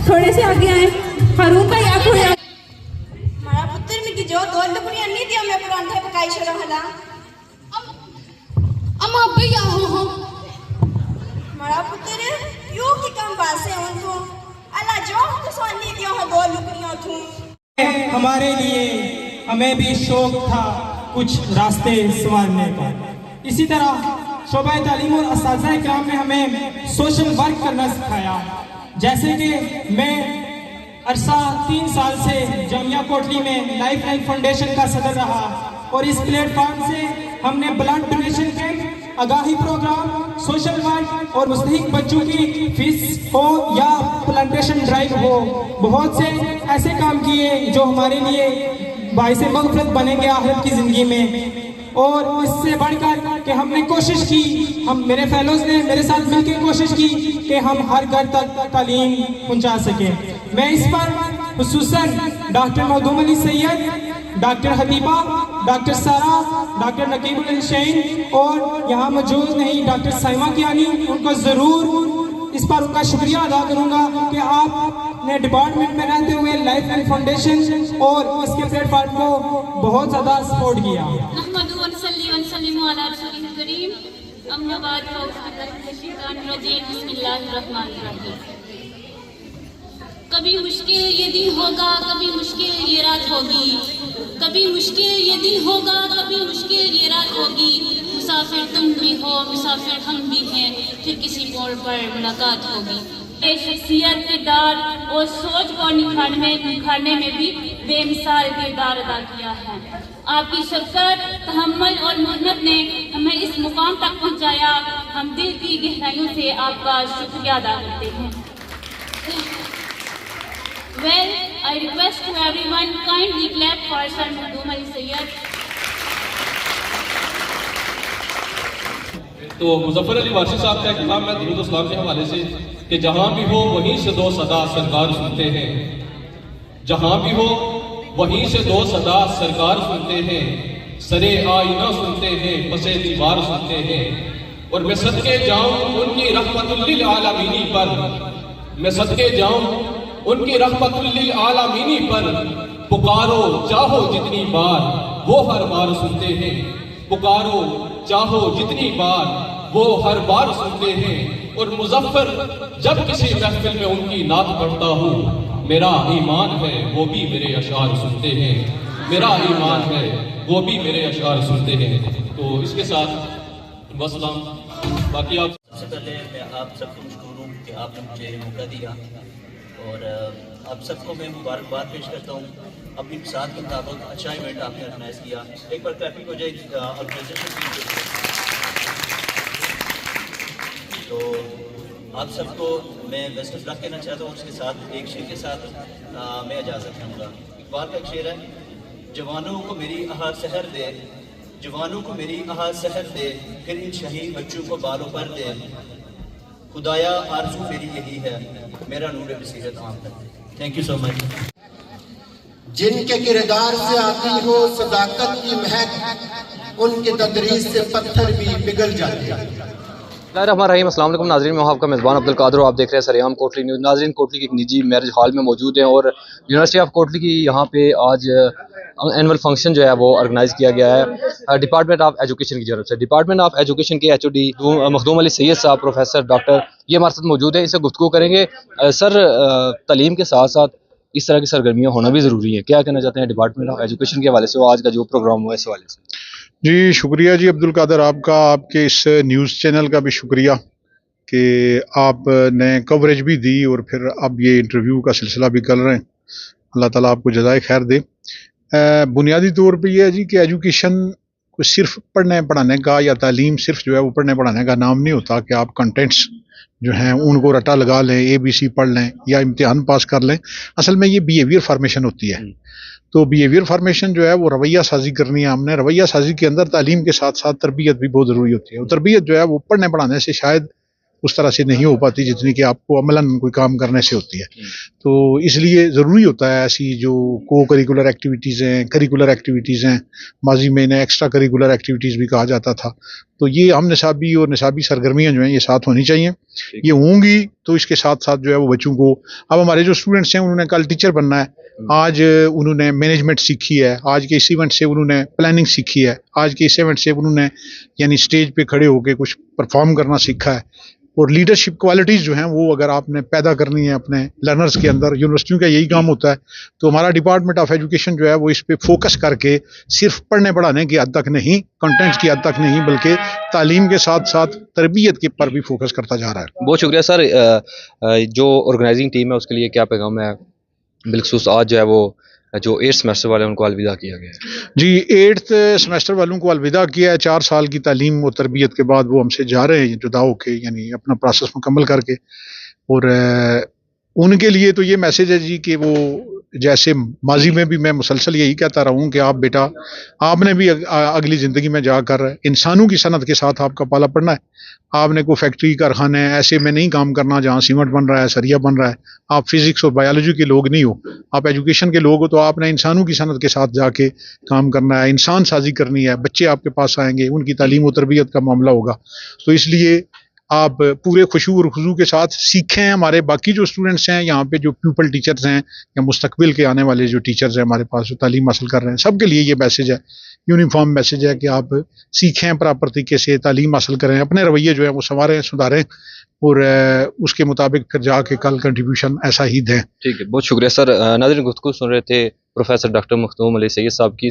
थोड़े से आगे आए हारून का या कोई मारा पुत्र में की जो दो लुकड़ी अन्नी दिया मैं पुराने पकाई शरो हला अम्मा भैया हो मारा पुत्र क्यों की कम बासे उन तो अल्लाह जो तो सोनी दियो हो दो लुकड़ियों थू हमारे लिए हमें भी शौक था कुछ रास्ते संवारने का। इसी तरह शोबा तालीम और असातिज़ा इकराम ने हमें सोशल वर्क करना सिखाया। जैसे कि मैं अरसा 3 साल से जामिया कोटली में लाइफ लाइन फाउंडेशन का सदर रहा और इस प्लेटफॉर्म से हमने ब्लड डोनेशन कैंप, आगाही प्रोग्राम, सोशल वर्क और मुस्तहिक बच्चों की फीस हो या प्लांटेशन ड्राइव हो, बहुत से ऐसे काम किए जो हमारे लिए बाइसे मग़फ़िरत बनेंगे आखिरत की ज़िंदगी में। और इससे बढ़कर कि हमने कोशिश की, हम मेरे फेलोज ने मेरे साथ मिलकर कोशिश की कि हम हर घर तक तालीम पहुंचा सकें। मैं इस पर खुसूसन doctor Makhdoom Ali Syed, doctor Habiba, doctor Sara, doctor Naqeebul Hussain और यहाँ मौजूद नहीं डॉक्टर साइमा कियानी, उनको ज़रूर इस पर उनका शुक्रिया अदा करूँगा कि आपने डिपार्टमेंट में रहते हुए लाइफ लाइन फाउंडेशन और इसके प्लेटफॉर्म को बहुत ज़्यादा सपोर्ट किया। कभी मुश्किल ये दिन होगा, कभी मुश्किल ये रात होगी, कभी मुश्किल ये दिन होगा, कभी मुश्किल ये रात होगी। मुसाफिर तुम भी हो, मुसाफिर हम भी हैं, फिर किसी मोड़ पर मुलाकात होगी। शख्सियत, किरदार और सोच को निखारने में भी बेमिसाल किरदार अदा किया है। आपकी शफ़क़त, तहम्मुल और मेहनत ने हमें इस मुकाम तक पहुंचाया। हम दिल की गहराइयों से आपका शुक्रिया अदा करते हैं। Well, I request to everyone kindly clap for Sir Mukdum Ali Sayyed. तो मुज़फ़्फ़र अली वारसी साहब का कलाम मैं दुरूद इस्लाम के हवाले से कि जहाँ भी हो वहीं से दो सदा सरकार सुनते हैं, जहाँ भी हो वहीं से दो सदा सरकार सुनते हैं, सरे आईना सुनते हैं, पसे दीवार सुनते हैं। और मैं सदके जाऊँ उनकी रहमतुल लिल आलमीनी पर, मैं सदके जाऊँ उनकी रहमतुल लिल आलमीनी पर। पुकारो चाहो जितनी बार वो हर बार सुनते हैं, पुकारो चाहो जितनी बार वो हर बार सुनते हैं। और मुज़फ़्फ़र जब किसी महफिल में उनकी नात पढ़ता हूँ, मेरा ईमान है वो भी मेरे अशार सुनते हैं, मेरा ईमान है वो भी मेरे अशार सुनते हैं। तो इसके साथ वसलाम। बाकी आप सबसे पहले मैं आप सबको मशकूर हूँ कि आपने मुझे मौका दिया और आप सबको मैं मुबारकबाद पेश करता हूँ। अपनी साथ के मुताबिक अच्छा इवेंट आपने ऑर्गेनाइज किया। एक बार क्लैपिंग हो जाए ऑर्गेनाइजेशन की। तो आप सबको मैं बेस्ट ऑफ लक कहना चाहता हूँ। उसके साथ एक शेर के साथ मैं इजाज़त चाहूँगा। इकबाल का एक शेर है, जवानों को मेरी आहार सहर दे, जवानों को मेरी आहार सहर दे, फिर इन शहीद बच्चों को बालों पर दे। खुदाया आरज़ू मेरी यही है, मेरा नूर बसीरत आम कर दे। Thank you so much. जिनके किरदार से आती हो सदाकत की महक, उनके तदरीस से पत्थर भी पिघल जाते हैं। रहीम अस्सलाम वालेकुम नाज़रीन, मैं आपका मेज़बान अब्दुल कादर और आप देख रहे हैं सरेआम कोटली न्यूज़। नाज़रीन, कोटली के एक निजी मैरिज हॉल में मौजूद हैं और यूनिवर्सिटी ऑफ कोटली की यहाँ पे आज एनुअल फंक्शन जो है वो ऑर्गेनाइज किया गया है डिपार्टमेंट ऑफ एजुकेशन की तरफ से। डिपार्टमेंट ऑफ एजुकेशन के HOD मखदूम अली सैयद साहब, प्रोफेसर डॉक्टर, ये हमारे साथ मौजूद है, इससे गुफ्तगू करेंगे। सर, तालीम के साथ साथ इस तरह की सरगर्मियाँ होना भी ज़रूरी है, क्या कहना चाहते हैं डिपार्टमेंट ऑफ एजुकेशन के हवाले से, आज का जो प्रोग्राम हुआ इस हवाले से? जी शुक्रिया जी अब्दुल कादर, आपका, आपके इस न्यूज़ चैनल का भी शुक्रिया कि आपने कवरेज भी दी और फिर अब ये इंटरव्यू का सिलसिला भी कर रहे हैं। अल्लाह ताला आपको जज़ाए खैर दे। बुनियादी तौर पे ये है जी कि एजुकेशन को सिर्फ पढ़ने पढ़ाने का या तालीम सिर्फ जो है वो पढ़ने पढ़ाने का नाम नहीं होता कि आप कंटेंट्स जो हैं उनको रटा लगा लें, ABC पढ़ लें या इम्तिहान पास कर लें। असल में ये बिहेवियर फार्मेशन होती है। तो बिहेवियर फार्मेशन जो है वो रवैया साजी करनी है हमने। रवैया साजी के अंदर तालीम के साथ साथ तरबियत भी बहुत ज़रूरी होती है। और तरबियत जो है वो पढ़ने पढ़ाने से शायद उस तरह से नहीं हो पाती जितनी कि आपको अमलन कोई काम करने से होती है। तो इसलिए ज़रूरी होता है ऐसी जो को करिकुलर एक्टिविटीज़ हैं, करिकुलर एक्टिविटीज़ हैं, माजी में इन्हें एक्स्ट्रा करिकुलर एक्टिविटीज़ भी कहा जाता था। तो ये हम निसाबी और निसाबी सरगर्मियाँ जो हैं ये साथ होनी चाहिए। ये होंगी तो इसके साथ साथ जो है वो बच्चों को, अब हमारे जो स्टूडेंट्स हैं उन्होंने कल टीचर बनना है, आज उन्होंने मैनेजमेंट सीखी है, आज के इस इवेंट से उन्होंने प्लानिंग सीखी है, आज के इस इवेंट से उन्होंने यानी स्टेज पे खड़े होकर कुछ परफॉर्म करना सीखा है। और लीडरशिप क्वालिटीज़ जो हैं वो अगर आपने पैदा करनी है अपने लर्नर्स के अंदर, यूनिवर्सिटियों का यही काम होता है। तो हमारा डिपार्टमेंट ऑफ एजुकेशन जो है वो इस पे फोकस करके सिर्फ पढ़ने पढ़ाने की हद तक नहीं, कंटेंट्स की हद तक नहीं, बल्कि तालीम के साथ साथ तरबियत के पर भी फोकस करता जा रहा है। बहुत शुक्रिया सर। जो ऑर्गेनाइजिंग टीम है उसके लिए क्या पैगाम है? बिलखसूस आज जो है वो जो 8th सेमेस्टर वाले उनको अलविदा किया गया है। जी 8th सेमेस्टर वालों को अलविदा किया है। 4 साल की तालीम और तरबियत के बाद वो हमसे जा रहे हैं जुदा होके, यानी अपना प्रोसेस मुकम्मल करके। और उनके लिए तो ये मैसेज है जी कि वो, जैसे माजी में भी मैं मुसलसल यही कहता रहा हूँ कि आप बेटा, आपने भी अगली ज़िंदगी में जाकर इंसानों की सनत के साथ आपका पाला पड़ना है। आपने कोई फैक्ट्री कारखाने ऐसे में नहीं काम करना जहाँ सीमेंट बन रहा है, सरिया बन रहा है। आप फिजिक्स और बायोलॉजी के लोग नहीं हो, आप एजुकेशन के लोग हो। तो आपने इंसानों की सनत के साथ जाके काम करना है, इंसान साजी करनी है। बच्चे आपके पास आएंगे, उनकी तालीम और तरबियत का मामला होगा। तो इसलिए आप पूरे खुशू और खुजू के साथ सीखें। हमारे बाकी जो स्टूडेंट्स हैं यहाँ पे, जो प्यूपल टीचर्स हैं या मुस्तकबिल के आने वाले जो टीचर्स हैं हमारे पास जो तालीम हासिल कर रहे हैं, सबके लिए ये मैसेज है, यूनिफॉर्म मैसेज है कि आप सीखें, प्रॉपर तरीके से तालीम हासिल करें, अपने रवैये जो है वो संवारें, सुधारें और उसके मुताबिक फिर जाके कल कंट्रीब्यूशन ऐसा ही दें। ठीक है, बहुत शुक्रिया सर। नाज़रीन, गुफ्तगू सुन रहे थे प्रोफेसर डॉक्टर मखदूम अली सैयद साहब की।